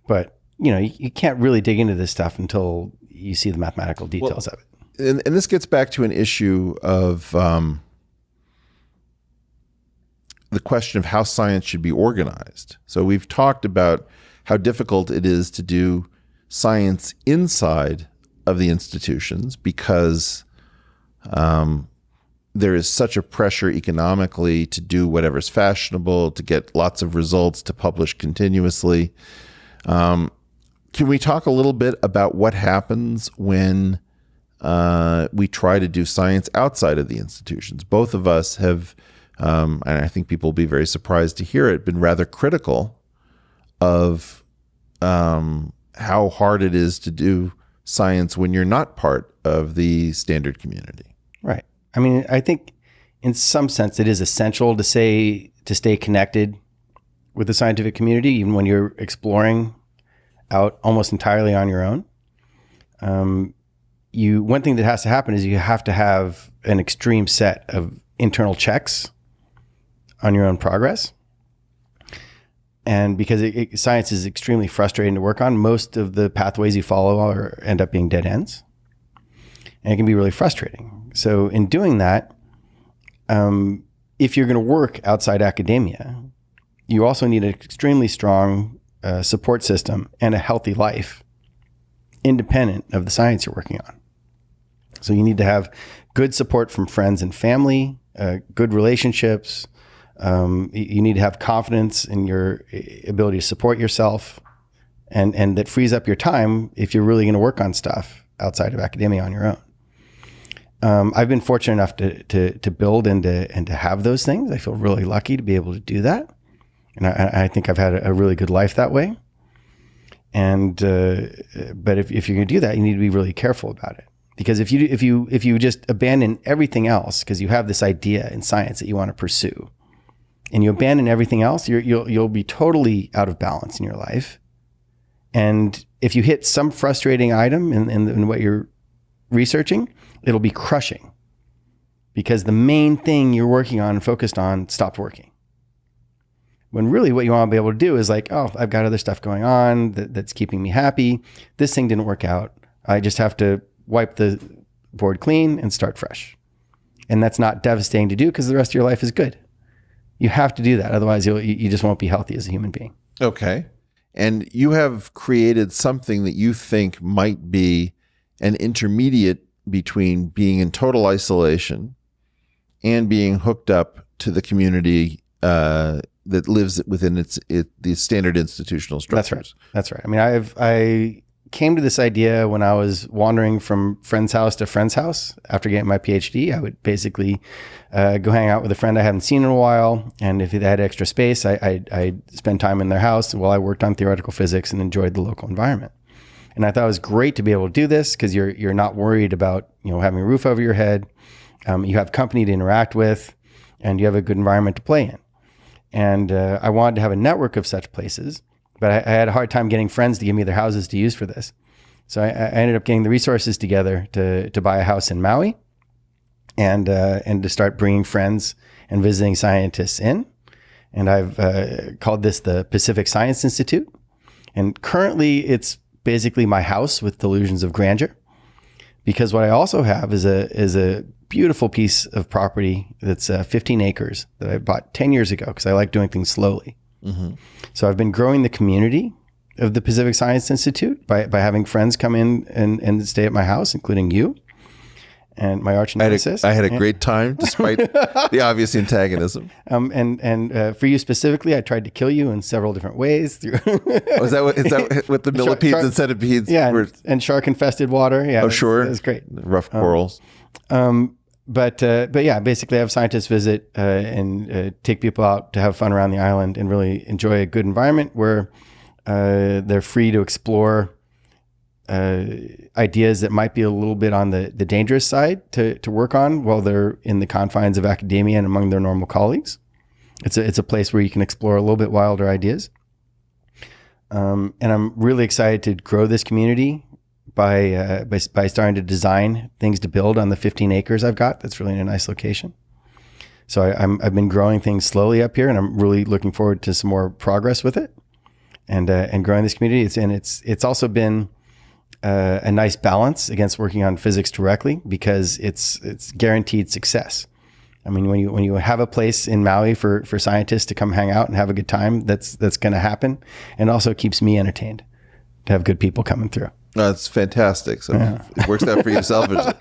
But, you can't really dig into this stuff until you see the mathematical details of it. And this gets back to an issue of the question of how science should be organized. So we've talked about how difficult it is to do science inside of the institutions because there is such a pressure economically to do whatever's fashionable, to get lots of results, to publish continuously. Can we talk a little bit about what happens when we try to do science outside of the institutions? Both of us have, and I think people will be very surprised to hear it, been rather critical of how hard it is to do science when you're not part of the standard community. Right. I mean, I think in some sense it is essential to stay connected with the scientific community, even when you're exploring out almost entirely on your own. One thing that has to happen is you have to have an extreme set of internal checks on your own progress. And because science is extremely frustrating to work on, most of the pathways you follow end up being dead ends. And it can be really frustrating. So in doing that, if you're going to work outside academia, you also need an extremely strong support system and a healthy life independent of the science you're working on. So you need to have good support from friends and family, good relationships. You need to have confidence in your ability to support yourself, and that frees up your time if you're really going to work on stuff outside of academia on your own. I've been fortunate enough to build and to have those things. I feel really lucky to be able to do that. And I think I've had a really good life that way. And, but if you're going to do that, you need to be really careful about it. Because if you just abandon everything else, because you have this idea in science that you want to pursue, and you abandon everything else, you'll be totally out of balance in your life. And if you hit some frustrating item in what you're researching, it'll be crushing because the main thing you're working on and focused on stopped working. When really what you want to be able to do is like, oh, I've got other stuff going on that's keeping me happy. This thing didn't work out. I just have to wipe the board clean and start fresh. And that's not devastating to do because the rest of your life is good. You have to do that. Otherwise, you just won't be healthy as a human being. Okay. And you have created something that you think might be an intermediate between being in total isolation and being hooked up to the community that lives within the standard institutional structures. That's right. I mean, I came to this idea when I was wandering from friend's house to friend's house after getting my PhD. I would basically go hang out with a friend I hadn't seen in a while, and if they had extra space, I'd spend time in their house while I worked on theoretical physics and enjoyed the local environment. And I thought it was great to be able to do this because you're not worried about having a roof over your head. You have company to interact with, and you have a good environment to play in. And I wanted to have a network of such places, but I had a hard time getting friends to give me their houses to use for this. So I ended up getting the resources together to buy a house in Maui, and to start bringing friends and visiting scientists in. And I've called this the Pacific Science Institute. And currently it's basically my house with delusions of grandeur, because what I also have is a beautiful piece of property that's 15 acres that I bought 10 years ago because I like doing things slowly. Mm-hmm. So I've been growing the community of the Pacific Science Institute by having friends come in and stay at my house, including you and my arch nemesis. I had a great time despite the obvious antagonism. And for you specifically, I tried to kill you in several different ways. Is that what the millipedes and centipedes? Yeah, and shark-infested water. Yeah, oh, sure. It was great. Rough corals. But yeah, basically I have scientists visit and take people out to have fun around the island and really enjoy a good environment where they're free to explore ideas that might be a little bit on the dangerous side to work on while they're in the confines of academia and among their normal colleagues. It's a place where you can explore a little bit wilder ideas. And I'm really excited to grow this community by starting to design things to build on the 15 acres I've got. That's really in a nice location. So I've been growing things slowly up here, and I'm really looking forward to some more progress with it. and growing this community. It's also been a nice balance against working on physics directly, because it's guaranteed success. I mean, when you have a place in Maui for scientists to come hang out and have a good time, that's going to happen, and also keeps me entertained to have good people coming through. That's fantastic. So it works out for you selfishly.